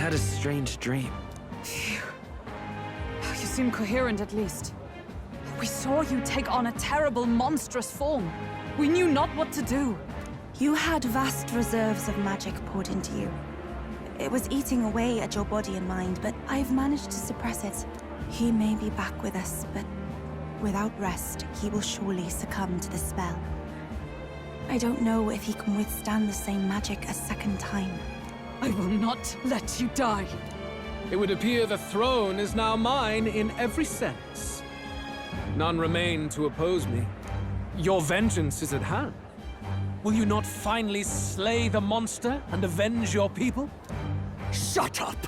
had a strange dream. Phew. You seem coherent at least. We saw you take on a terrible, monstrous form. We knew not what to do. You had vast reserves of magic poured into you. It was eating away at your body and mind, but I've managed to suppress it. He may be back with us, but without rest, he will surely succumb to the spell. I don't know if he can withstand the same magic a second time. I will not let you die. It would appear the throne is now mine in every sense. None remain to oppose me. Your vengeance is at hand. Will you not finally slay the monster and avenge your people? Shut up!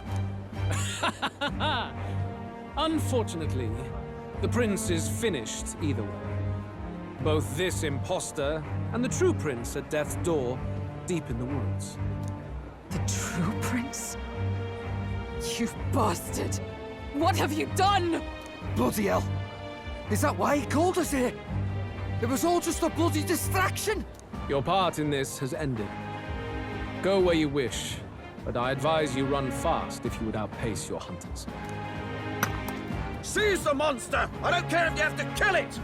Unfortunately, the prince is finished either way. Both this imposter and the true prince at death's door, deep in the woods. The true prince? You bastard! What have you done? Bloody hell! Is that why he called us here? It was all just a bloody distraction! Your part in this has ended. Go where you wish, but I advise you run fast if you would outpace your hunters. Seize the monster! I don't care if you have to kill it!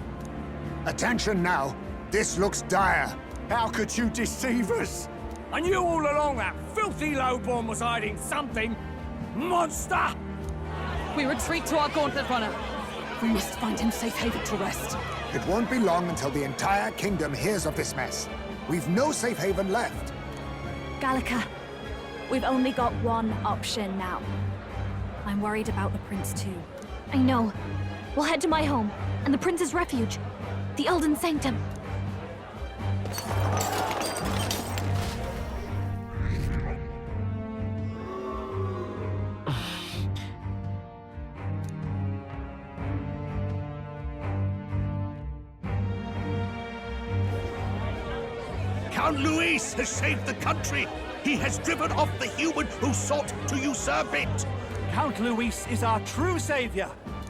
Attention now. This looks dire. How could you deceive us? I knew all along that filthy lowborn was hiding something! Monster! We retreat to our gauntlet runner. We must find him safe haven to rest. It won't be long until the entire kingdom hears of this mess. We've no safe haven left. Gallica, we've only got one option now. I'm worried about the prince too. I know. We'll head to my home, and the prince's refuge, the Elden Sanctum. Count Luis has saved the country! He has driven off the human who sought to usurp it! Count Luis is our true savior.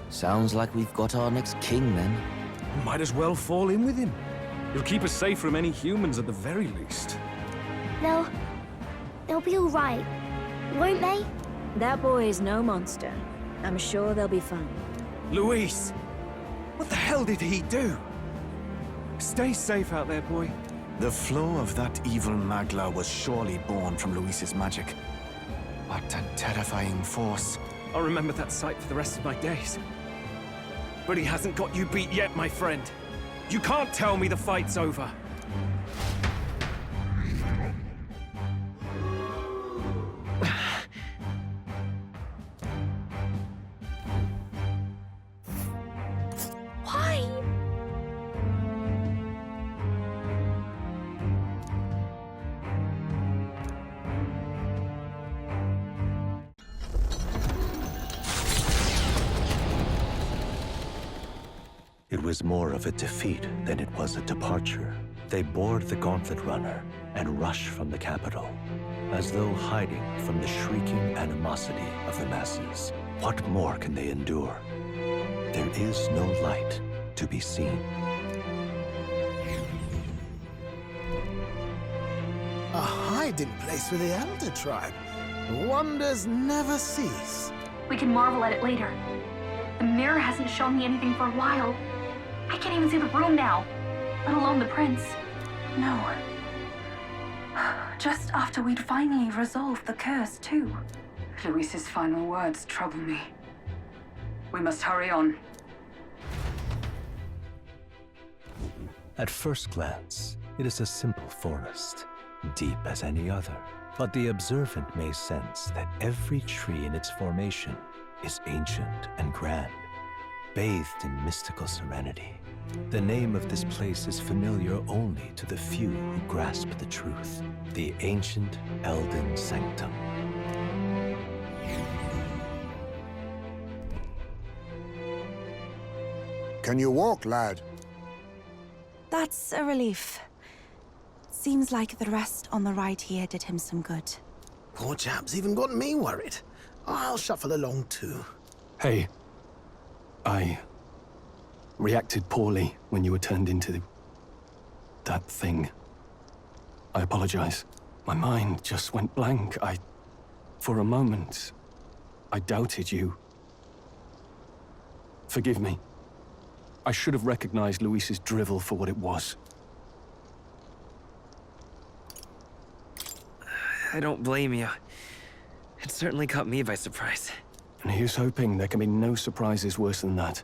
Sounds like we've got our next king, then. Might as well fall in with him. He'll keep us safe from any humans at the very least. They'll be all right, won't they? That boy is no monster. I'm sure they'll be fine. Luis! What the hell did he do? Stay safe out there, boy. The flow of that evil Magla was surely born from Luis's magic. What a terrifying force. I'll remember that sight for the rest of my days. But he hasn't got you beat yet, my friend. You can't tell me the fight's over. Why? It was more of a defeat than it was a departure. They board the gauntlet runner and rush from the capital, as though hiding from the shrieking animosity of the masses. What more can they endure? There is no light to be seen. A hiding place for the Elder tribe. Wonders never cease. We can marvel at it later. The mirror hasn't shown me anything for a while. I can't even see the room now, let alone the prince. No. Just after we'd finally resolved the curse, too. Luis's final words trouble me. We must hurry on. At first glance, it is a simple forest, deep as any other. But the observant may sense that every tree in its formation is ancient and grand, bathed in mystical serenity. The name of this place is familiar only to the few who grasp the truth. The ancient Elden Sanctum. Can you walk, lad? That's a relief. Seems like the rest on the ride here did him some good. Poor chap's even got me worried. I'll shuffle along too. Hey, I reacted poorly when you were turned into that thing. I apologize. My mind just went blank. For a moment, I doubted you. Forgive me. I should have recognized Luis's drivel for what it was. I don't blame you. It certainly caught me by surprise. And here's hoping there can be no surprises worse than that.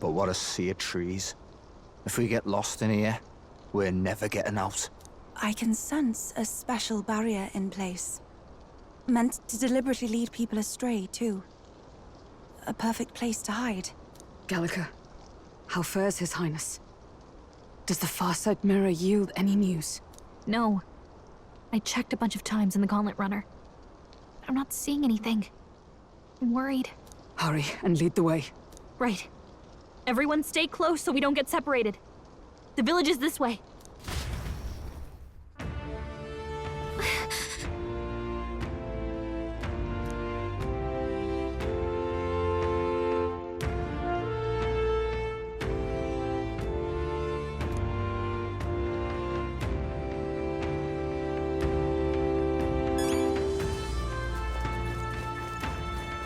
But what a sea of trees. If we get lost in here, we're never getting out. I can sense a special barrier in place. Meant to deliberately lead people astray, too. A perfect place to hide. Gallica, how fares His Highness? Does the Farsight Mirror yield any news? No. I checked a bunch of times in the Gauntlet Runner. But I'm not seeing anything. I'm worried. Hurry and lead the way. Right. Everyone stay close so we don't get separated. The village is this way.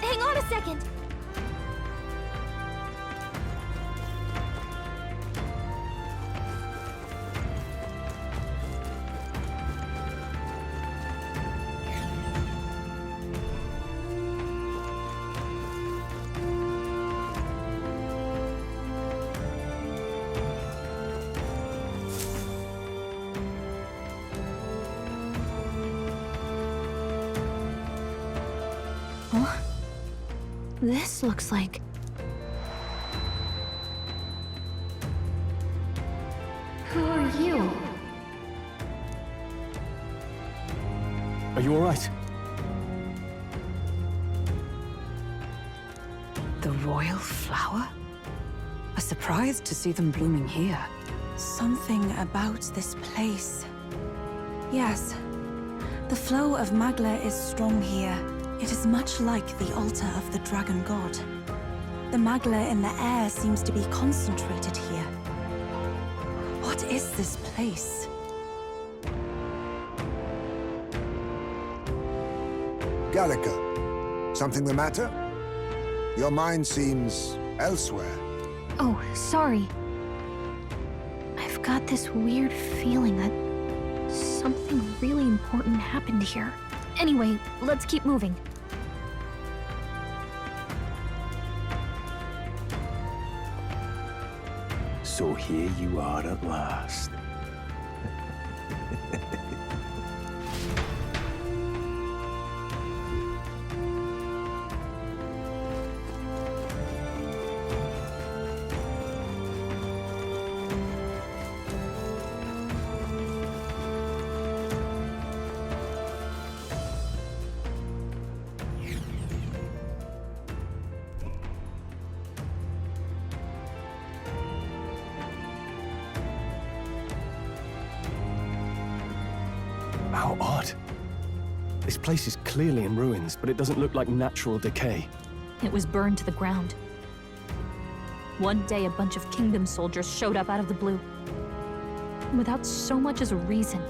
Hang on a second. This looks like... Who are you? Are you all right? The royal flower? A surprise to see them blooming here. Something about this place. Yes. The flow of Magla is strong here. It is much like the altar of the dragon god. The Magla in the air seems to be concentrated here. What is this place? Gallica, something the matter? Your mind seems elsewhere. Oh, sorry. I've got this weird feeling that something really important happened here. Anyway, let's keep moving. So here you are at last. How odd. This place is clearly in ruins, but it doesn't look like natural decay. It was burned to the ground. One day, a bunch of kingdom soldiers showed up out of the blue. Without so much as a reason.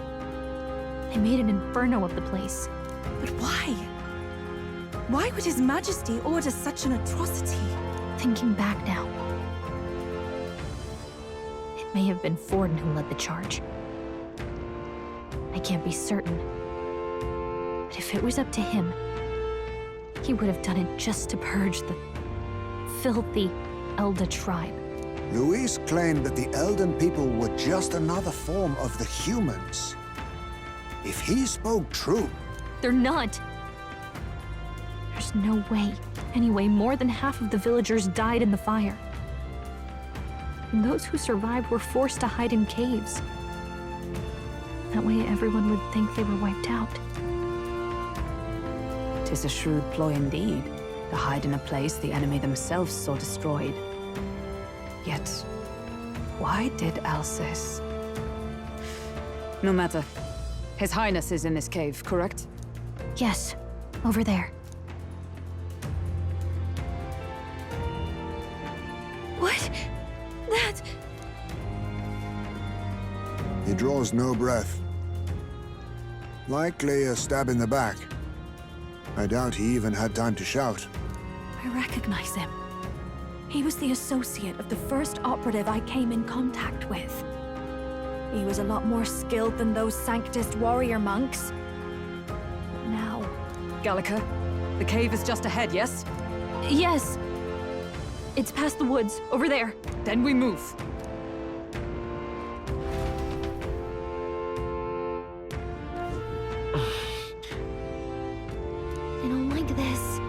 They made an inferno of the place. But why? Why would His Majesty order such an atrocity? Thinking back now, it may have been Forden who led the charge. I can't be certain. But if it was up to him, he would have done it just to purge the filthy Elder tribe. Luis claimed that the Elden people were just another form of the humans. If he spoke true... They're not! There's no way. Anyway, more than half of the villagers died in the fire. And those who survived were forced to hide in caves. That way everyone would think they were wiped out. 'Tis a shrewd ploy indeed, to hide in a place the enemy themselves saw destroyed. Yet, why did Alcest? No matter. His Highness is in this cave, correct? Yes, over there. What? That... He draws no breath. Likely a stab in the back. I doubt he even had time to shout. I recognize him. He was the associate of the first operative I came in contact with. He was a lot more skilled than those Sanctist warrior monks. Now... Gallica, the cave is just ahead, yes? Yes. It's past the woods, over there. Then we move. I don't like this.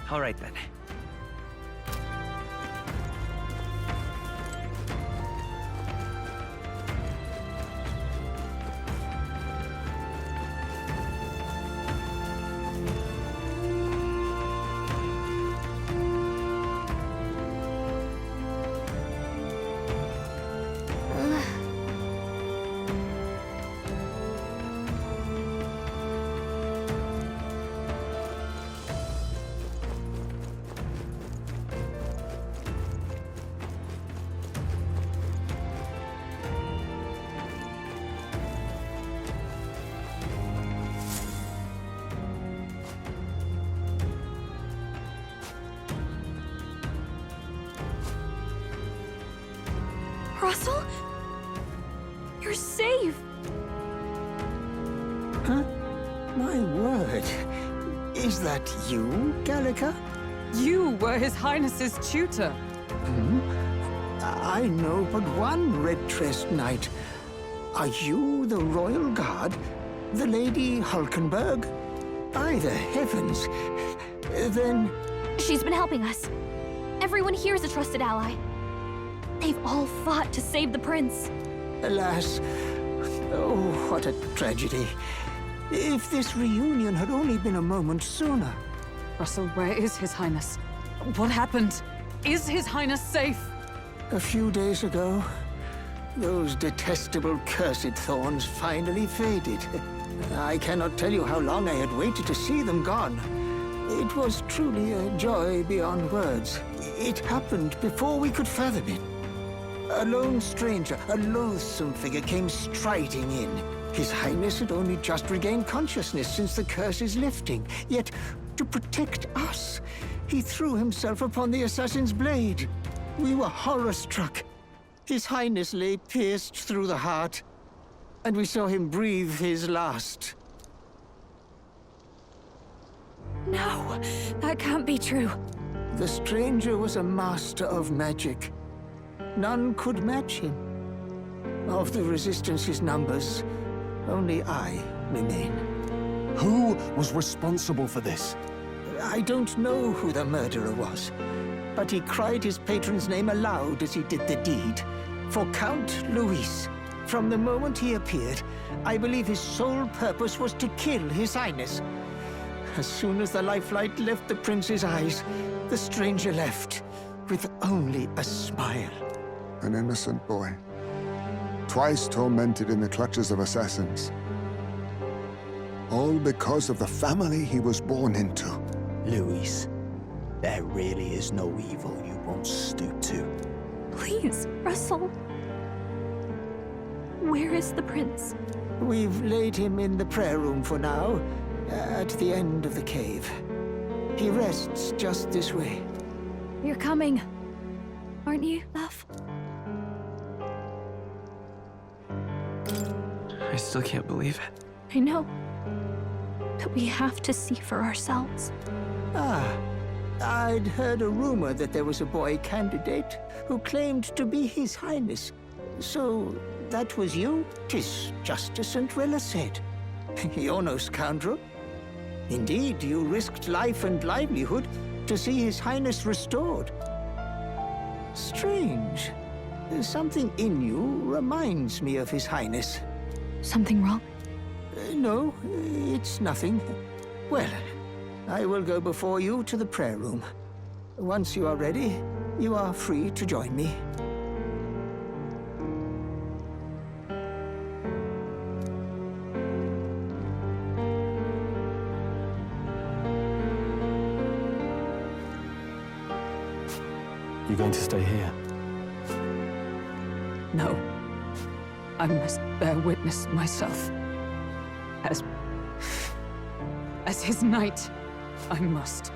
All right then. Russell? You're safe! Huh? My word. Is that you, Gallica? You were His Highness's tutor. I know but one red-dressed knight. Are you the royal guard? The Lady Hulkenberg? By the heavens. Then... She's been helping us. Everyone here is a trusted ally. They've all fought to save the prince. Alas. Oh, what a tragedy. If this reunion had only been a moment sooner. Russell, where is His Highness? What happened? Is His Highness safe? A few days ago, those detestable cursed thorns finally faded. I cannot tell you how long I had waited to see them gone. It was truly a joy beyond words. It happened before we could fathom it. A lone stranger, a loathsome figure, came striding in. His Highness had only just regained consciousness since the curse's lifting. Yet, to protect us, he threw himself upon the assassin's blade. We were horror-struck. His Highness lay pierced through the heart, and we saw him breathe his last. No, that can't be true. The stranger was a master of magic. None could match him. Of the Resistance's numbers, only I remain. Who was responsible for this? I don't know who the murderer was, but he cried his patron's name aloud as he did the deed. For Count Luis, from the moment he appeared, I believe his sole purpose was to kill His Highness. As soon as the lifelight left the prince's eyes, the stranger left, with only a smile. An innocent boy. Twice tormented in the clutches of assassins. All because of the family he was born into. Luis, there really is no evil you won't stoop to. Please, Russell. Where is the prince? We've laid him in the prayer room for now, at the end of the cave. He rests just this way. You're coming, aren't you, love? I still can't believe it. I know. But we have to see for ourselves. Ah, I'd heard a rumor that there was a boy candidate who claimed to be His Highness. So, that was you? 'Tis just as St. Rilla said. You're no scoundrel. Indeed, you risked life and livelihood to see His Highness restored. Strange. Something in you reminds me of His Highness. Something wrong? No, it's nothing. Well, I will go before you to the prayer room. Once you are ready, you are free to join me. You're going to stay here? No. I must bear witness myself. As his knight, I must.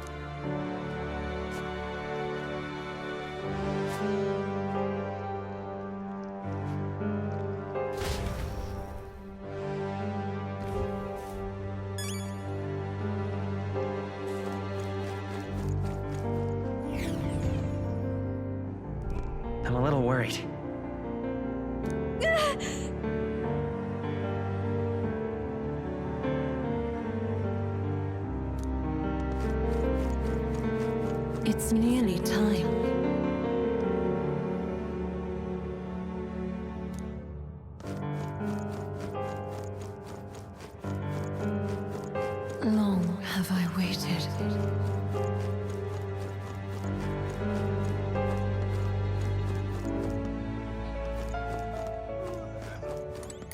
I'm a little worried. It's nearly time. Long have I waited.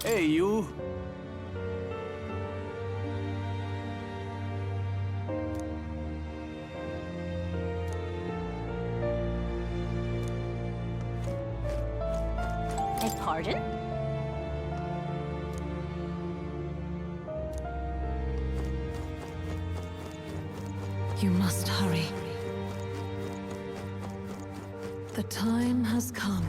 Hey, you. Pardon? You must hurry. The time has come.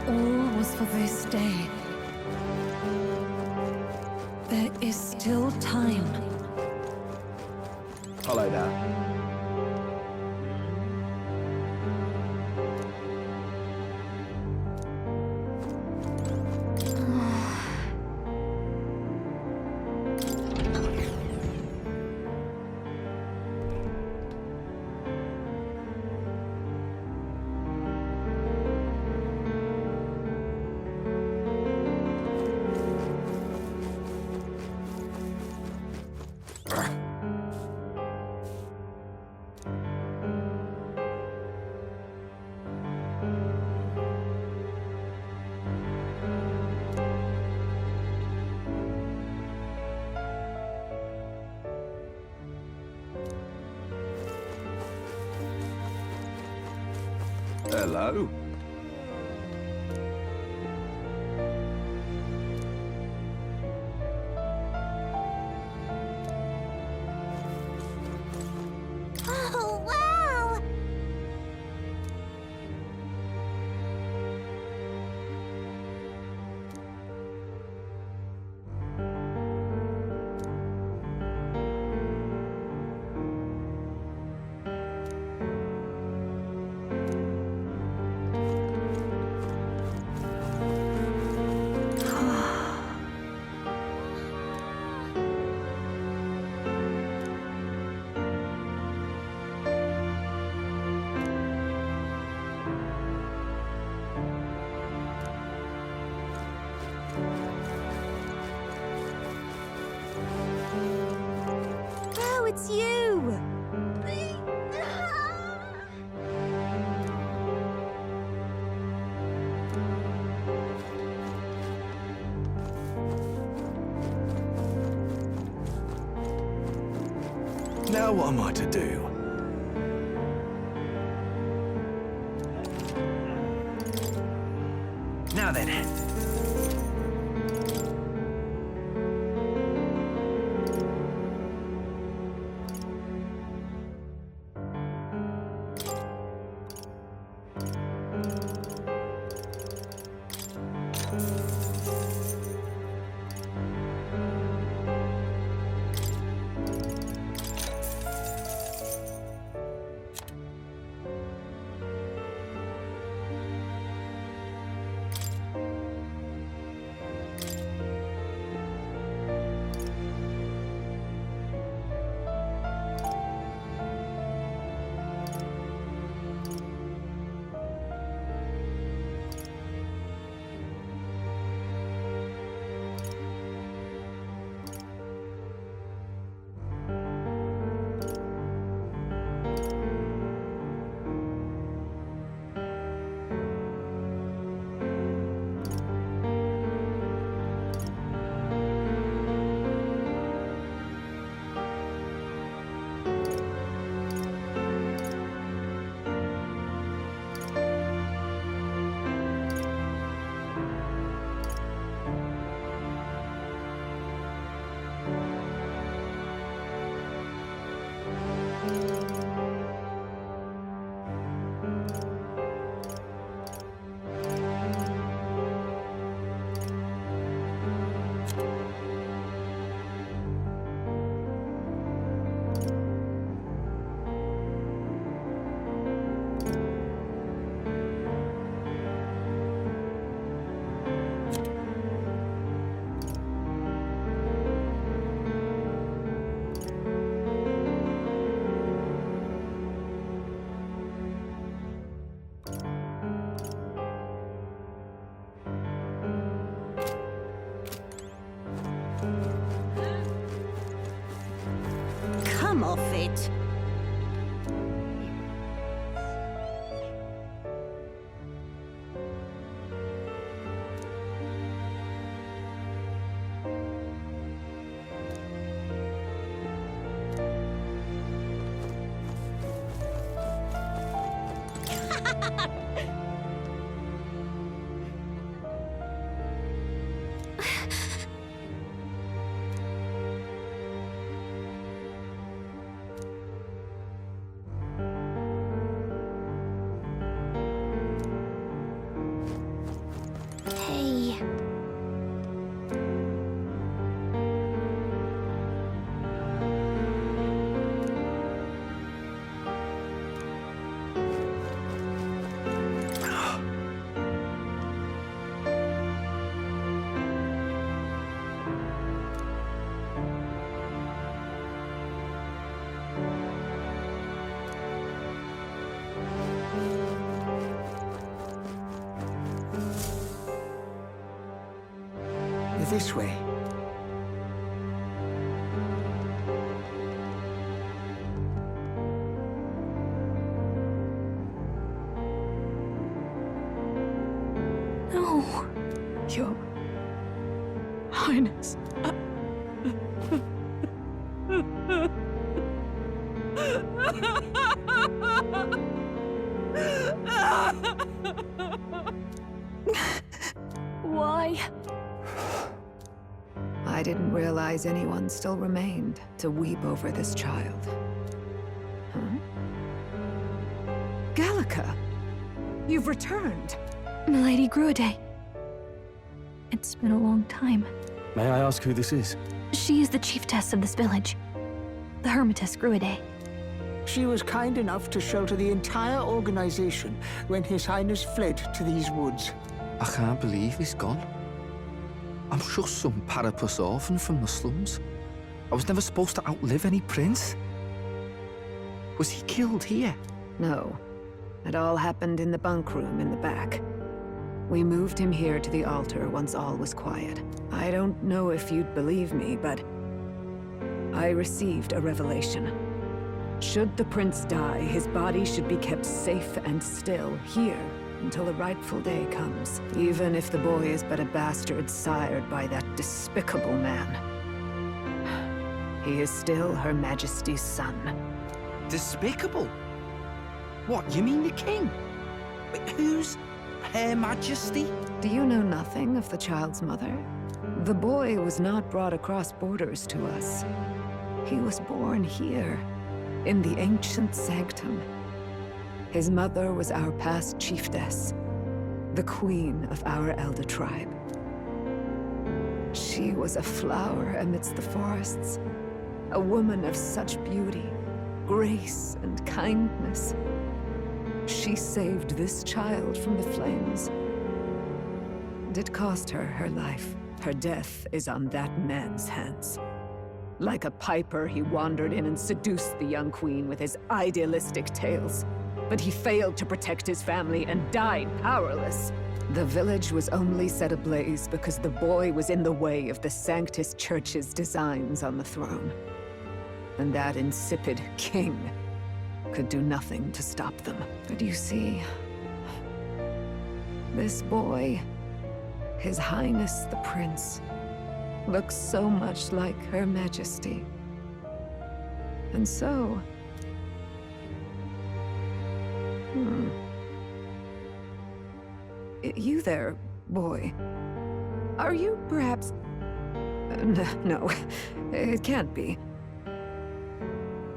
All was for this day. There is still time. Follow that. Hello? Oh, wow! Oh, it's you! Now what am I to do? Now then. Hey. This way. No. Your Highness. Why? I didn't realize anyone still remained to weep over this child. Huh? Gallica! You've returned! Milady Gruade. It's been a long time. May I ask who this is? She is the chiefess of this village. The Hermitess Gruade. She was kind enough to shelter the entire organization when His Highness fled to these woods. I can't believe he's gone. I'm just some parapus orphan from the slums. I was never supposed to outlive any prince. Was he killed here? No. It all happened in the bunk room in the back. We moved him here to the altar once all was quiet. I don't know if you'd believe me, but I received a revelation. Should the prince die, his body should be kept safe and still here until the rightful day comes, even if the boy is but a bastard sired by that despicable man. He is still Her Majesty's son. Despicable? What, you mean the king? Wait, who's Her Majesty? Do you know nothing of the child's mother? The boy was not brought across borders to us. He was born here, in the ancient sanctum. His mother was our past chiefess, the queen of our elder tribe. She was a flower amidst the forests, a woman of such beauty, grace, and kindness. She saved this child from the flames. And it cost her her life. Her death is on that man's hands. Like a piper, he wandered in and seduced the young queen with his idealistic tales. But he failed to protect his family and died powerless. The village was only set ablaze because the boy was in the way of the Sanctus Church's designs on the throne. And that insipid king could do nothing to stop them. But you see, this boy, His Highness the Prince, looks so much like Her Majesty. And so... You there, boy. Are you perhaps... No, it can't be.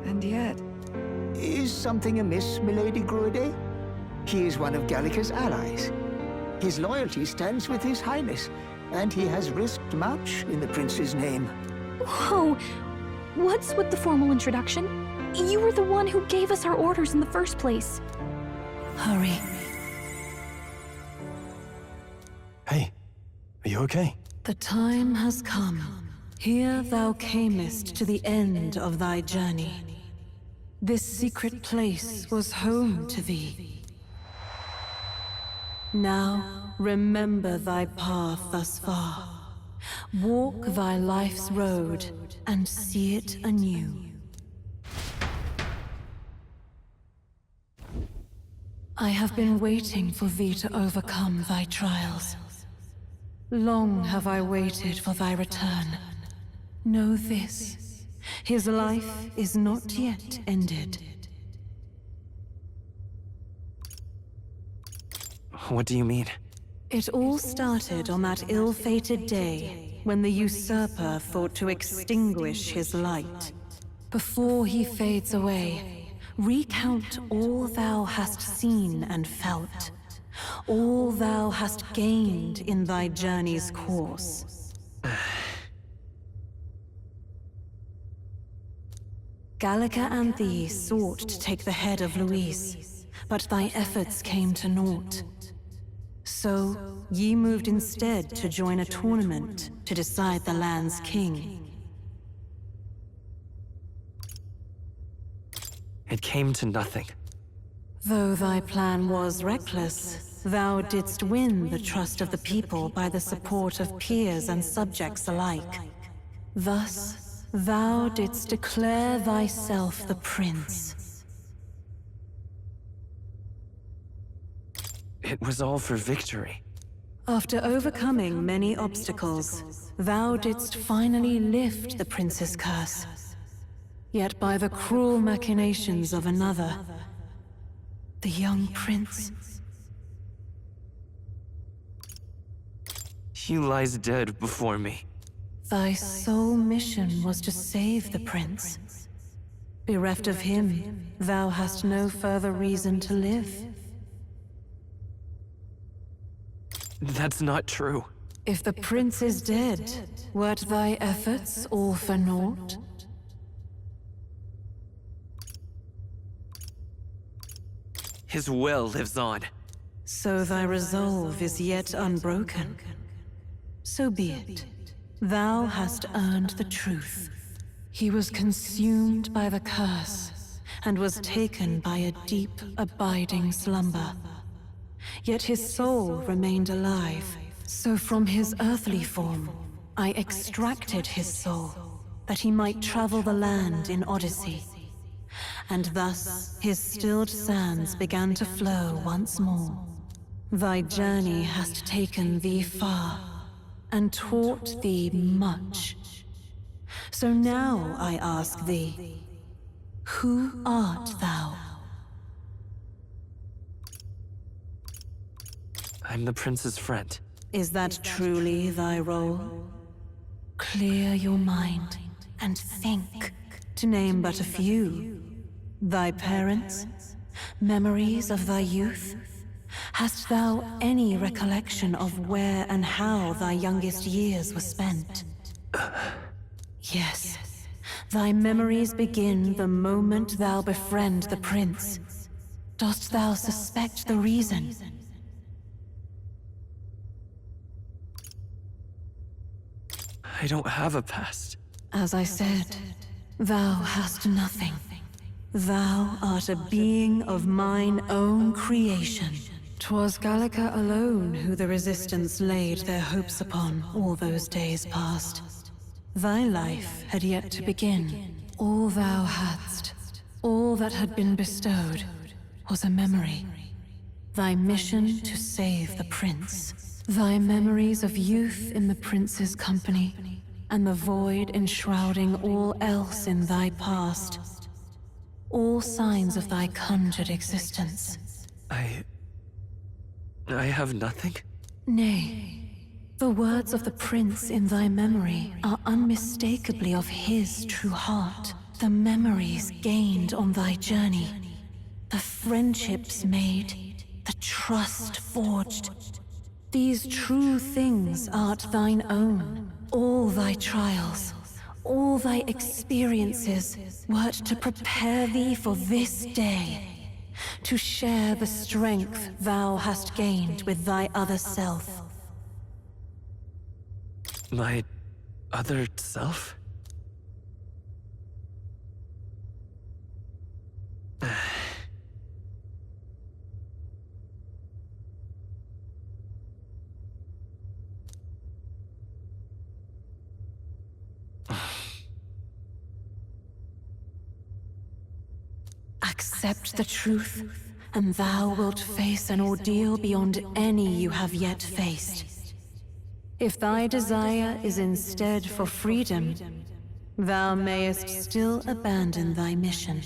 And yet... Is something amiss, Milady Gruade? He is one of Gallica's allies. His loyalty stands with His Highness, and he has risked much in the prince's name. Whoa! What's with the formal introduction? You were the one who gave us our orders in the first place. Hurry. Hey, are you okay? The time has come. Here thou camest to the end of thy journey. This secret place was home to thee. Now, remember thy path thus far. Walk thy life's road and see it anew. I have been waiting for thee to overcome thy trials. Long have I waited for thy return. Know this. His life is not yet ended. What do you mean? It all started on that ill-fated day when the usurper thought to extinguish his light. Before he fades away, recount all thou hast seen and felt, all thou hast gained in thy journey's course. Gallica and thee sought to take the head of Luis, but thy efforts came to naught. So, ye moved instead to join a tournament to decide the land's king. It came to nothing. Though thy plan was reckless, thou didst win the trust of the people by the support of peers and subjects alike. Thus, thou didst declare thyself the prince. It was all for victory. After overcoming many obstacles, thou didst finally lift the prince's curse. Yet by the cruel machinations of another, the young prince... He lies dead before me. Thy sole mission was to save the prince. Bereft of him, thou hast no further reason to live. That's not true. If the prince is dead, weren't thy efforts all for naught? His will lives on. So thy resolve is yet unbroken. So be it. Thou hast earned the truth. He was consumed by the curse, and was taken by a deep, abiding slumber. Yet his soul remained alive, so from his earthly form, I extracted his soul, that he might travel the land in Odyssey. And thus his stilled sands began to flow once more. Thy journey hast taken thee far, and taught thee much. So now I ask thee, who art thou? I'm the prince's friend. Is that truly thy role? Clear your mind and think, to name but a few. Thy parents, memories of thy youth? Hast thou any recollection of where and how thy youngest years were spent? Yes, thy memories begin the moment thou befriend the prince. Dost thou suspect the reason? I don't have a past. As I said, thou hast nothing. Thou art a being of mine own creation. 'Twas Gallica alone who the Resistance laid their hopes upon all those days past. Thy life had yet to begin. All thou hadst, all that had been bestowed, was a memory. Thy mission to save the prince. Thy memories of youth in the prince's company, and the void enshrouding all else in thy past. All signs of thy conjured existence. I have nothing? Nay, the words of the prince in thy memory are unmistakably of his true heart. The memories gained on thy journey, the friendships made, the trust forged. These true things art thine own. All thy trials, all thy experiences wert to prepare thee for this day, to share the strength thou hast gained with thy other self. My other self? Accept the truth, and thou wilt face an ordeal beyond any you have yet faced. If thy desire is instead for freedom, thou mayest still abandon thy mission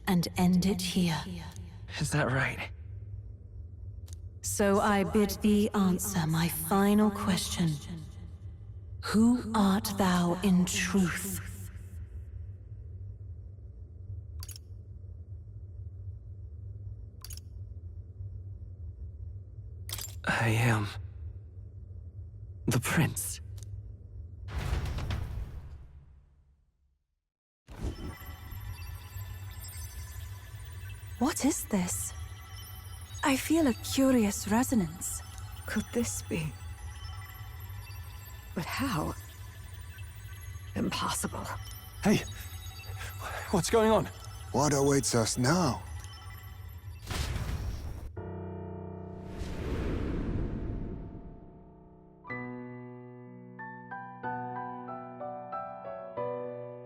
and end it here. Is that right? So I bid thee answer my final question. Who art thou in truth? I am the prince. What is this? I feel a curious resonance. Could this be? But how? Impossible. Hey, what's going on? What awaits us now?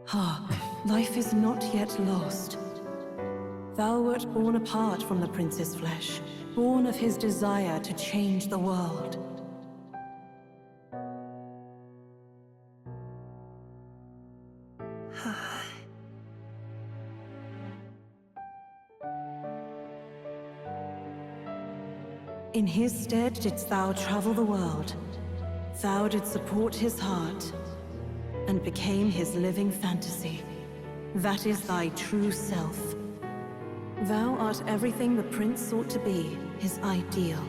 Hark, life is not yet lost. Thou wert born apart from the prince's flesh, born of his desire to change the world. In his stead didst thou travel the world. Thou didst support his heart, and became his living fantasy. That is thy true self. Thou art everything the prince sought to be, his ideal.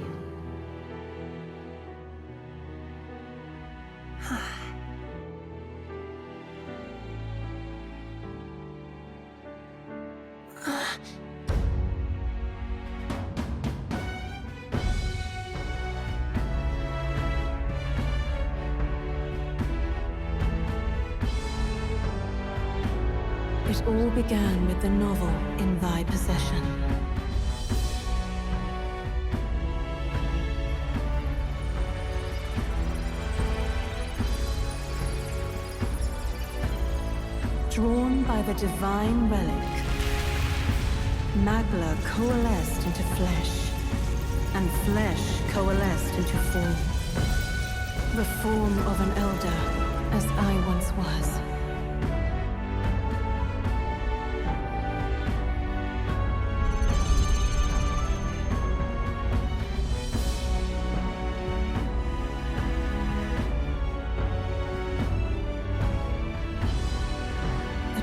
It all began with the novel in thy possession. Drawn by the divine relic, Magla coalesced into flesh, and flesh coalesced into form. The form of an elder, as I once was.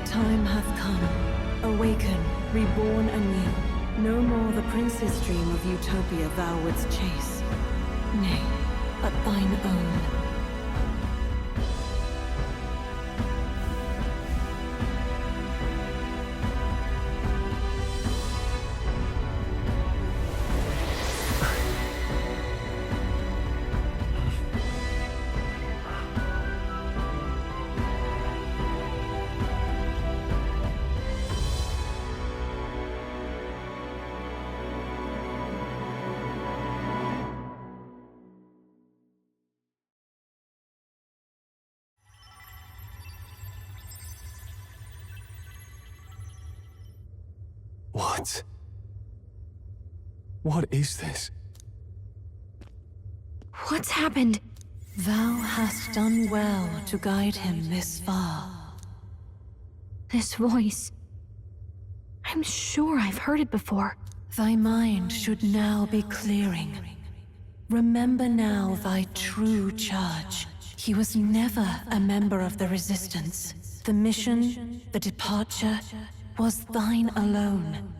Time hath come. Awaken, reborn anew. No more the prince's dream of utopia thou wouldst chase. Nay, but thine own. What? What is this? What's happened? Thou hast done well to guide him this far. This voice. I'm sure I've heard it before. Thy mind should now be clearing. Remember now thy true charge. He was never a member of the Resistance. The mission, the departure, was thine alone.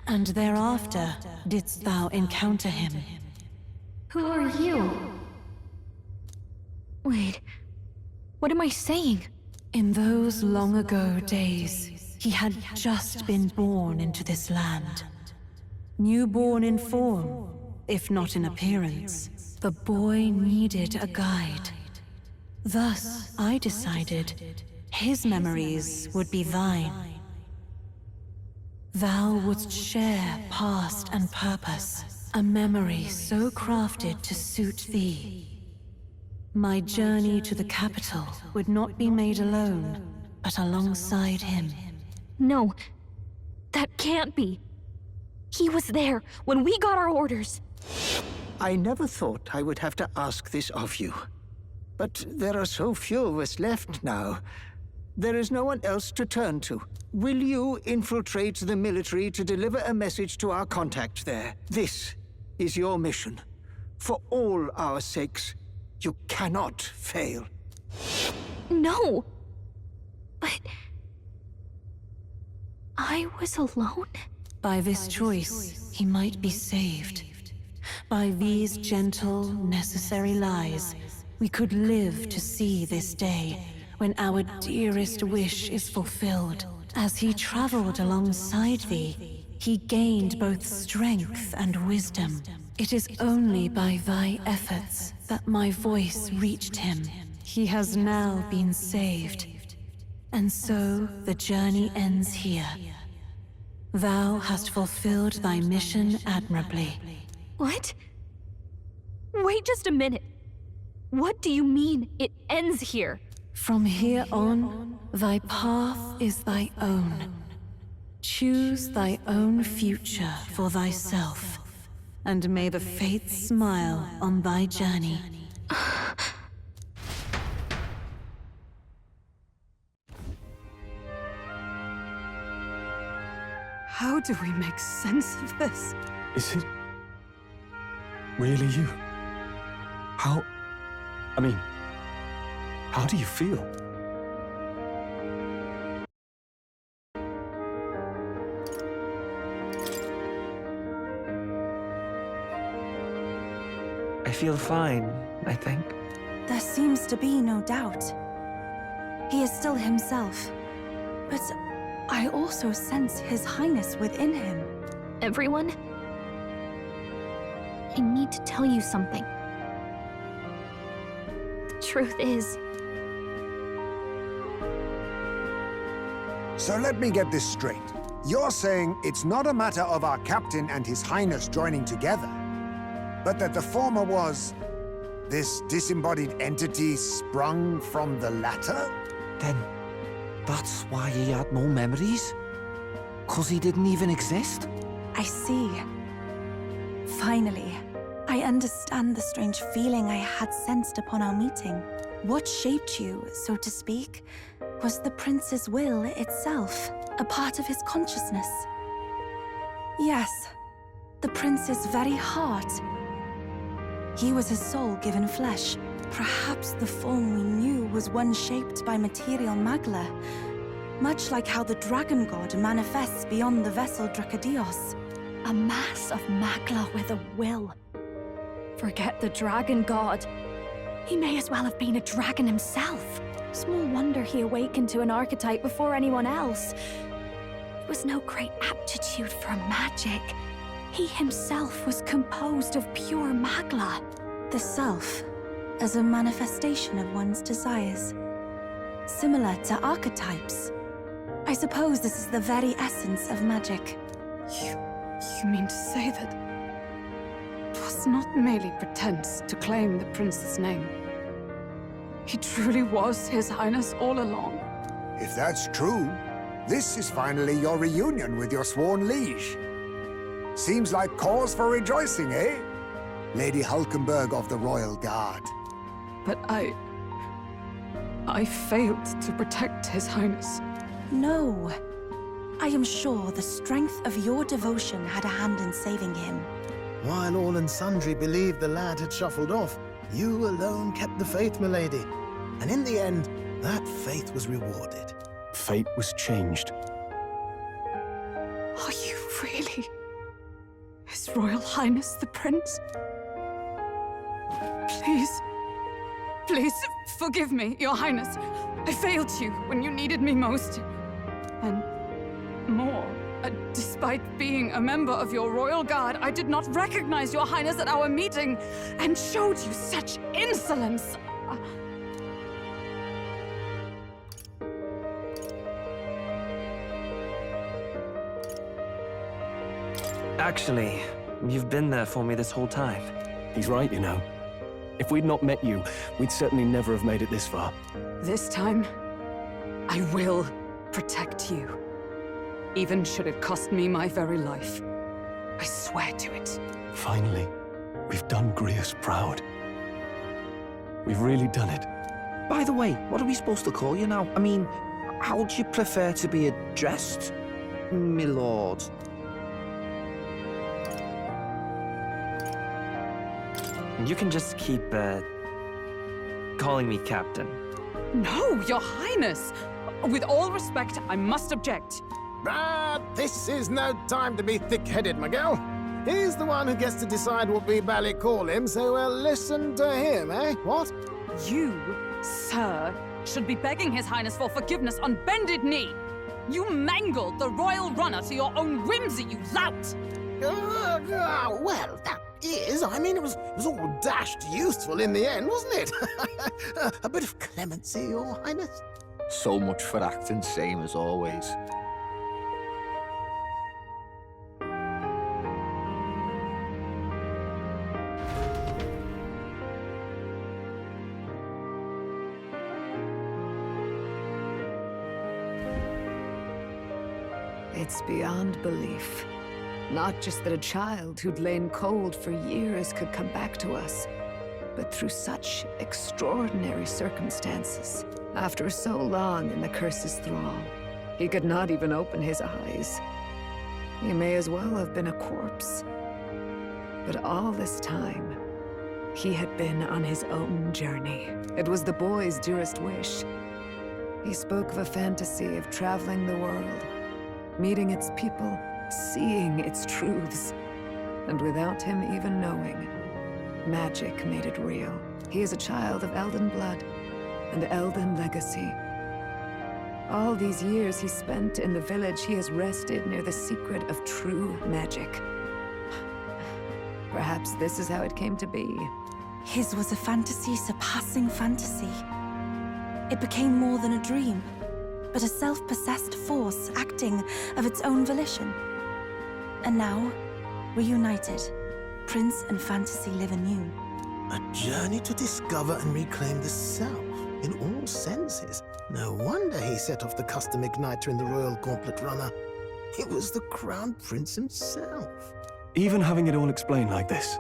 And thereafter didst thou encounter him. Who are you? Wait, what am I saying? In those long ago days, he had just been born into this land. Newborn in form, if not in appearance, the boy needed a guide. Thus, I decided his memories would be thine. Thou wouldst share past and purpose, a memory so crafted to suit thee. My journey to the capital would not be made alone, but alongside him. No, that can't be. He was there when we got our orders. I never thought I would have to ask this of you. But there are so few of us left now. There is no one else to turn to. Will you infiltrate the military to deliver a message to our contact there? This is your mission. For all our sakes, you cannot fail. No! But... I was alone? By this choice, he might be saved. By these gentle, necessary lies, we could live to see this day, when our dearest wish is fulfilled. As he traveled alongside thee, he gained both strength and wisdom. It is only by thy efforts that my voice reached him. He has now been saved. And so the journey ends here. Thou hast fulfilled thy mission admirably. What? Wait just a minute. What do you mean, it ends here? From here on, thy path is thy own. Choose thy own future for thyself, and may the fates smile on thy journey. How do we make sense of this? Is it really you? How do you feel? I feel fine, I think. There seems to be no doubt. He is still himself. But I also sense His Highness within him. Everyone? I need to tell you something. The truth is... So let me get this straight. You're saying it's not a matter of our captain and His Highness joining together, but that the former was this disembodied entity sprung from the latter? Then that's why he had no memories? 'Cause he didn't even exist? I see. Finally, I understand the strange feeling I had sensed upon our meeting. What shaped you, so to speak, was the prince's will itself, a part of his consciousness. Yes, the prince's very heart. He was his soul given flesh. Perhaps the form we knew was one shaped by material magla, much like how the dragon god manifests beyond the vessel Drakadios. A mass of magla with a will. Forget the dragon god. He may as well have been a dragon himself. Small wonder he awakened to an archetype before anyone else. It was no great aptitude for magic. He himself was composed of pure magla. The self, as a manifestation of one's desires. Similar to archetypes. I suppose this is the very essence of magic. You mean to say that it was not merely pretense to claim the prince's name? He truly was His Highness all along? If that's true, this is finally your reunion with your sworn liege. Seems like cause for rejoicing, eh? Lady Hulkenberg of the Royal Guard. But I failed to protect His Highness. No. I am sure the strength of your devotion had a hand in saving him. While all and sundry believed the lad had shuffled off, you alone kept the faith, milady. And in the end, that faith was rewarded. Fate was changed. Are you really His Royal Highness the Prince? Please, forgive me, Your Highness. I failed you when you needed me most. And more, despite being a member of your Royal Guard, I did not recognize Your Highness at our meeting and showed you such insolence. Actually, you've been there for me this whole time. He's right, you know. If we'd not met you, we'd certainly never have made it this far. This time, I will protect you. Even should it cost me my very life. I swear to it. Finally, we've done Grius proud. We've really done it. By the way, what are we supposed to call you now? I mean, how would you prefer to be addressed, my lord? You can just keep, calling me Captain. No, Your Highness! With all respect, I must object. This is no time to be thick-headed, Miguel. He's the one who gets to decide what we bally call him, so we'll listen to him, eh? What? You, sir, should be begging His Highness for forgiveness on bended knee. You mangled the royal runner to your own whimsy, you lout! Well, that is. I mean, it was all dashed useful in the end, wasn't it? A bit of clemency, Your Highness. So much for acting same as always. It's beyond belief. Not just that a child who'd lain cold for years could come back to us, but through such extraordinary circumstances. After so long in the curse's thrall, he could not even open his eyes. He may as well have been a corpse. But all this time, he had been on his own journey. It was the boy's dearest wish. He spoke of a fantasy of traveling the world, meeting its people, seeing its truths. And without him even knowing, magic made it real. He is a child of Elden blood and Elden legacy. All these years he spent in the village, he has rested near the secret of true magic. Perhaps this is how it came to be. His was a fantasy surpassing fantasy. It became more than a dream, but a self-possessed force acting of its own volition. And now, reunited, Prince and fantasy live anew. A journey to discover and reclaim the self, in all senses. No wonder he set off the custom igniter in the Royal Gauntlet Runner. It was the Crown Prince himself. Even having it all explained like this,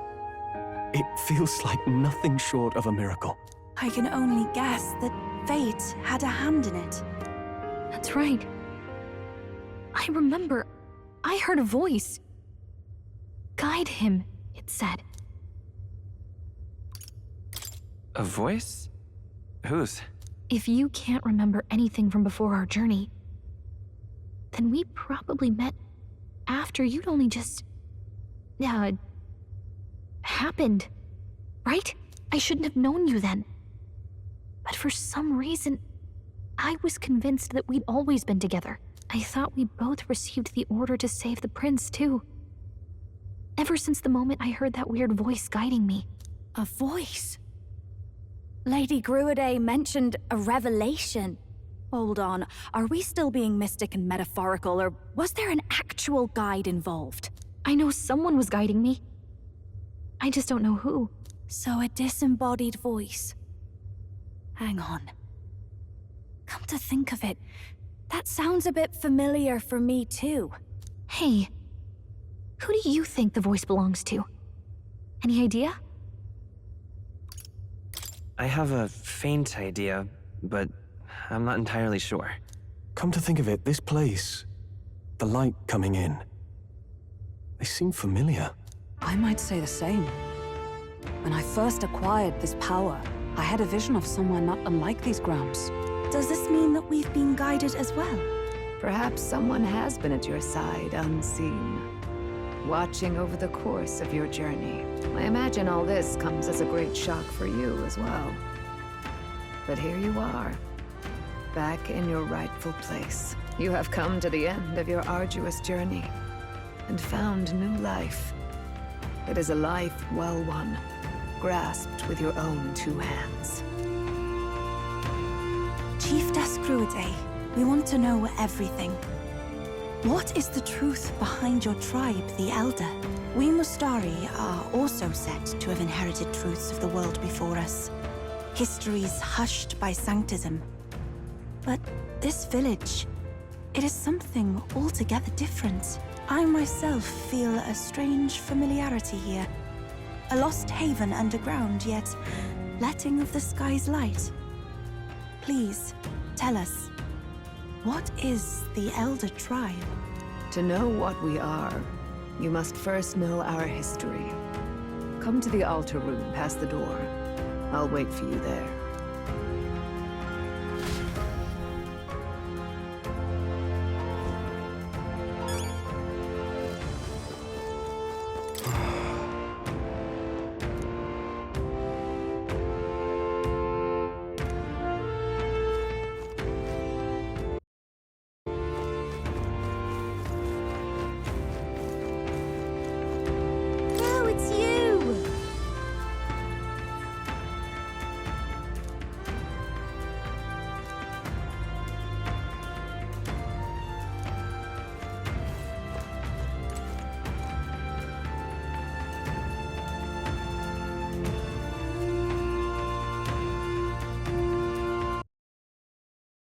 it feels like nothing short of a miracle. I can only guess that fate had a hand in it. That's right. I remember, I heard a voice. Guide him, it said. A voice? Whose? If you can't remember anything from before our journey, then we probably met after you'd only just... happened, right? I shouldn't have known you then. But for some reason, I was convinced that we'd always been together. I thought we both received the order to save the prince, too. Ever since the moment I heard that weird voice guiding me. A voice? Lady Gruaday mentioned a revelation. Hold on, are we still being mystic and metaphorical, or was there an actual guide involved? I know someone was guiding me. I just don't know who. So a disembodied voice. Hang on. Come to think of it, that sounds a bit familiar for me too. Hey, who do you think the voice belongs to? Any idea? I have a faint idea, but I'm not entirely sure. Come to think of it, this place, the light coming in, they seem familiar. I might say the same. When I first acquired this power, I had a vision of somewhere not unlike these grounds. Does this mean that we've been guided as well? Perhaps someone has been at your side unseen, watching over the course of your journey. I imagine all this comes as a great shock for you as well. But here you are, back in your rightful place. You have come to the end of your arduous journey and found new life. It is a life well won, grasped with your own two hands. Chiefess Gruaday, we want to know everything. What is the truth behind your tribe, the Elder? We Mustari are also said to have inherited truths of the world before us. Histories hushed by sanctism. But this village, it is something altogether different. I myself feel a strange familiarity here. A lost haven underground, yet letting of the sky's light. Please, tell us, what is the Elder tribe? To know what we are, you must first know our history. Come to the altar room past the door. I'll wait for you there.